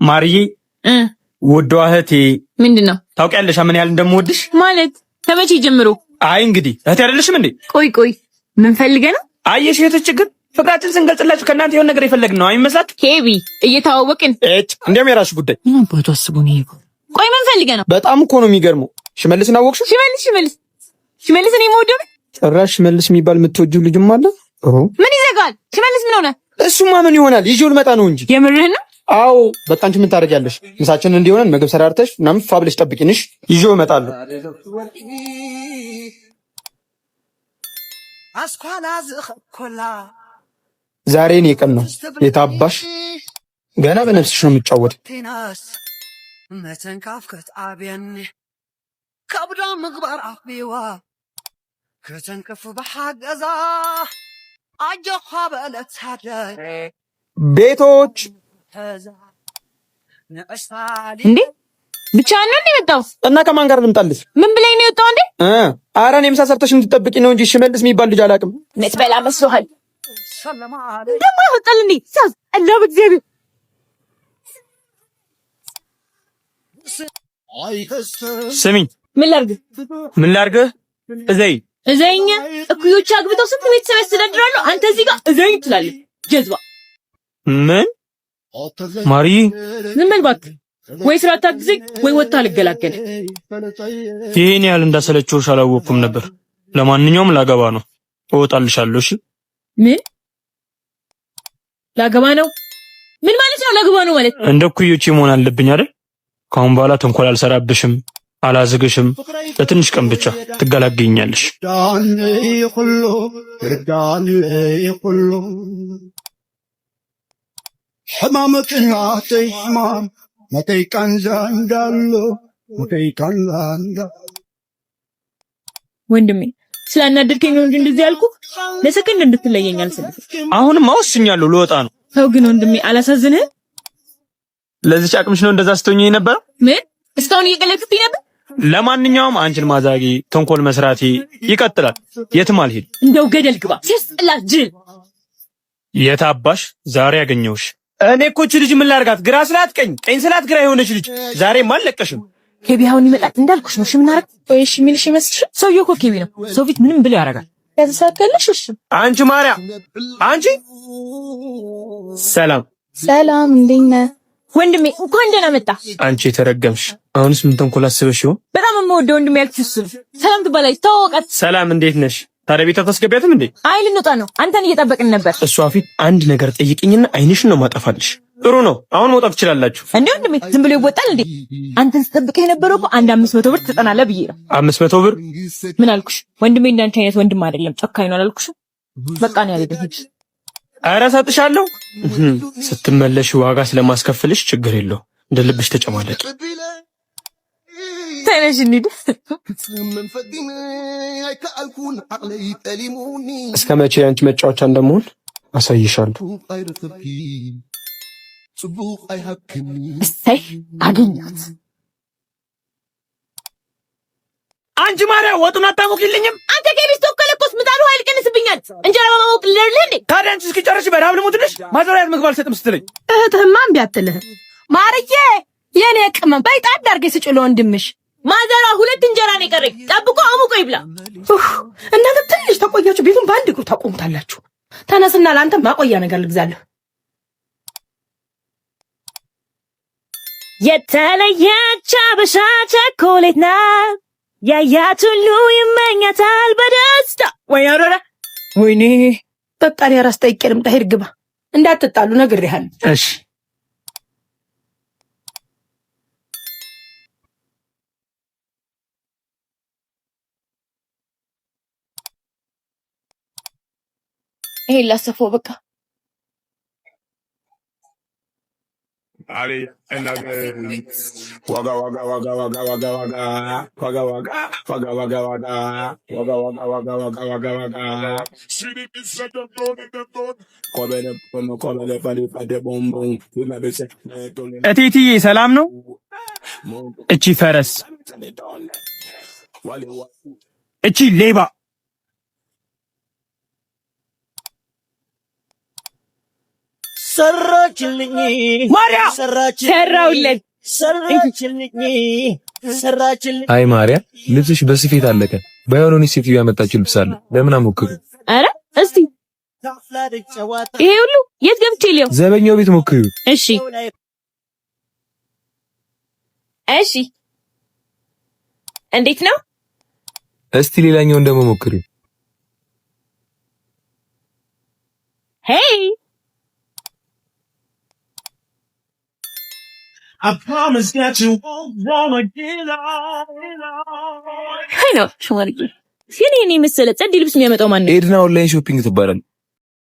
ማርዬ ውዷ እህቴ ምንድነው? ታውቂያለሽ ምን ያህል እንደምወድሽ ማለት ከመቼ ጀምሮ? አይ እንግዲህ እህቴ አይደለሽም እንዴ? ቆይ ምን ፈልገህ ነው? አየሽ እህቶች ችግር ፍቅራችን ስንገልጽላችሁ ከእናንተ የሆነ ነገር የፈለግን ነው አይመስላችሁ? ሄቢ እየተዋወቅን እንደም የራስሽ ጉዳይ ምን ባቱ አስቡ ነው። ቆይ ምን ፈልገህ ነው? በጣም እኮ ነው የሚገርመው። ሽመልስን አወቅሽው? ሽመልስ እኔ የምወደው ጭራሽ ሽመልስ የሚባል የምትወጂው ልጅም አለ? ምን ይዘጋል? ሽመልስ ምን ሆነ? እሱማ ምን ይሆናል? ይዤው ልመጣ ነው እንጂ። የምርህን ነው? አዎ በቃ አንቺ ምን ታደርጊያለሽ? ምሳችንን እንዲሆነን ምግብ ሰራርተሽ ምናምን ፋብለሽ ጠብቂንሽ፣ ይዤው እመጣለሁ። ዛሬ እኔ ቀን ነው የታባሽ ገና በነፍስሽ ነው የምትጫወተው። መተንካፍከት አብያን ከብዳ ምግባር አፍቢዋ ከተንከፍ በሐገዛ አጀኻ በእለት ታደይ ቤቶች እንዴ ብቻ ነው እንዴ የመጣው? እና ከማን ጋር ልምጣልሽ? ምን ብለኝ ነው የወጣው እንዴ? ኧረ እኔ ምሳ ሰርተሽ እንድትጠብቂ ነው እንጂ ሽመልስ የሚባል ልጅ አላውቅም። ምትበላ መስሎሃል? ደግሞ ያወጣል እንዴ? ሳዝ አላ በእግዚአብሔር ስሚኝ፣ ምን ላርግ? እዘይኛ እኩዮች አግብተው ስንት ቤተሰብ ያስተዳድራሉ። አንተ እዚህ ጋር እዘይ ትላለህ። ጀዝባ ምን ማሪ? ዝም በል እባክህ። ወይ ስራ አታግዘኝ ወይ ወጣ ልገላገል። ይሄን ያህል እንዳሰለችውሽ አላወቅኩም ነበር። ለማንኛውም ላገባ ነው፣ እወጣልሻለሁ። እሺ? ምን ላገባ ነው? ምን ማለት ነው ላገባ ነው ማለት? እንደ እኩዮቼ መሆን አለብኝ አይደል? ካሁን በኋላ ተንኮል አልሰራብሽም፣ አላዝግሽም። ለትንሽ ቀን ብቻ ትገላገኛለሽ። ሕማምክና ተይማም መተይቃን ዛንዳሎ መተይቃን ዛንዳ ወንድሜ ስላናደድከኝ ነው እንጂ እንደዚህ ያልኩህ። ለሰከንድ እንድትለየኝ አልፈልግም። አሁንም ወስኛለሁ፣ ልወጣ ነው። ሰው ግን ወንድሜ አላሳዝንህም? ለዚህ አቅምሽ ነው እንደዛ ስትሆኚ የነበረው? ምን እስካሁን እየቀለድክብኝ ነበር? ለማንኛውም አንቺን ማዛጊ ተንኮል መስራቴ ይቀጥላል። የትም አልሄድ። እንደው ገደል ግባ። ሲያስጠላ ጅል። የታባሽ ዛሬ ያገኘውሽ። እኔ እኮ እቺ ልጅ ምን ላርጋት? ግራ ስላት ቀኝ፣ ቀኝ ስላት ግራ የሆነች ልጅ ዛሬም አልለቀሽም። ኬቢያውን ይመጣል እንዳልኩሽ ነው። እሺ ምን አረግ? ወይ እሺ የሚልሽ ይመስልሽ? ሰውዬው እኮ ኬቢ ነው። ሰው ፊት ምንም ብለው ያረጋል። ያተሳከለሽ። እሺ አንቺ ማርያም፣ አንቺ ሰላም፣ እንዴት ነህ ወንድሜ? እንኳን ደህና መጣ። አንቺ የተረገምሽ። አሁንስ ምን ተንኮል አስበሽ ይሆን? በጣም የምወደው ወንድሜ ያልኩሽ እሱ ነው። ሰላም ትባላለች። ተዋወቃት። ሰላም፣ እንዴት ነሽ? ታዲያ ቤት አታስገቢያትም እንዴ? አይ ልንወጣ ነው። አንተን እየጠበቅን ነበር። እሷ ፊት አንድ ነገር ጠይቅኝና አይንሽን ነው ማጠፋልሽ። ጥሩ ነው። አሁን መውጣት ትችላላችሁ። እንዴ ወንድሜ ዝም ብሎ ይወጣል እንዴ? አንተን ስጠብቅህ የነበረው እኮ 500 ብር ትጠናለህ ብዬ ነው። 500 ብር? ምን አልኩሽ? ወንድሜ እንዳንቺ አይነት ወንድም አይደለም፣ ጨካኝ ነው አላልኩሽም? በቃ ነው ያለደች። ኧረ እሰጥሻለሁ። ስትመለሽ ዋጋ ስለማስከፍልሽ ችግር የለው። እንደ ልብሽ ተጨማለቂ። ተነሽ እንሂድ። እስከ መቼ አንቺ መጫወቻ እንደምሆን አሳይሻለሁ። እሰይ አገኛት። አንቺ ማርያም ወጡን አታሞቂልኝም? አንተ ከቤት ተቆለቆስ ምጣዱ ኃይል ቀንስብኛል። እንጀራ በማሞቅ ልደርልህ እንዴ? ታዲያ አንቺ እስኪጨርሽ በረሃብ ልሞትልሽ? ማዘሪያት ምግብ አልሰጥም ስትለኝ እህትህማ እምቢ አትልህም። ማርዬ የኔ ቅመም በይጣድ አድርገሽ ስጪው ለወንድምሽ። ማዘራ 2 እንጀራ ነው የቀረኝ። ጠብቆ አሙቆ ይብላ። እናንተ ትንሽ ተቆያችሁ ቤቱን በአንድ እግሩ ታቆሙታላችሁ። ተነስና ለአንተ ማቆያ ነገር ልግዛለሁ። የተለየች አበሻ ቸኮሌት ናት። ያያት ሁሉ ይመኛታል በደስታ። ወይኔ በቃ እኔ ራስ ጠይቄ ልምጣ። ሂድ ግባ፣ እንዳትጣሉ ነግሬሃለሁ። እሺ ይሄ ላሰፈው በቃ Ali and waga waga waga waga waga waga waga waga waga waga waga waga waga waga waga waga waga City is set up እቴትዬ ሰላም ነው? እቺ ፈረስ፣ እቺ ሌባ ሰራችልኝ ማርያ ሰራውለት ሰራችልኝ አይ ማርያ ልብስሽ በስፌት አለቀ። ባይሆን ሴትዮ ያመጣችው ልብስ አለ ለምን አሞክሩ? ኧረ እስቲ ይሄ ሁሉ የት ገብቼ ሊያው ዘበኛው ቤት ሞክሩ። እሺ እሺ እንዴት ነው? እስቲ ሌላኛውን ደግሞ ሞክሩ። ሄይ I promise that you won't wanna get out. አይ ነው ሸዋሪ ሲኔ እኔ መሰለ ጸድ ልብስ የሚያመጣው ማን ነው? ኤድና ኦንላይን ሾፒንግ ትባላል።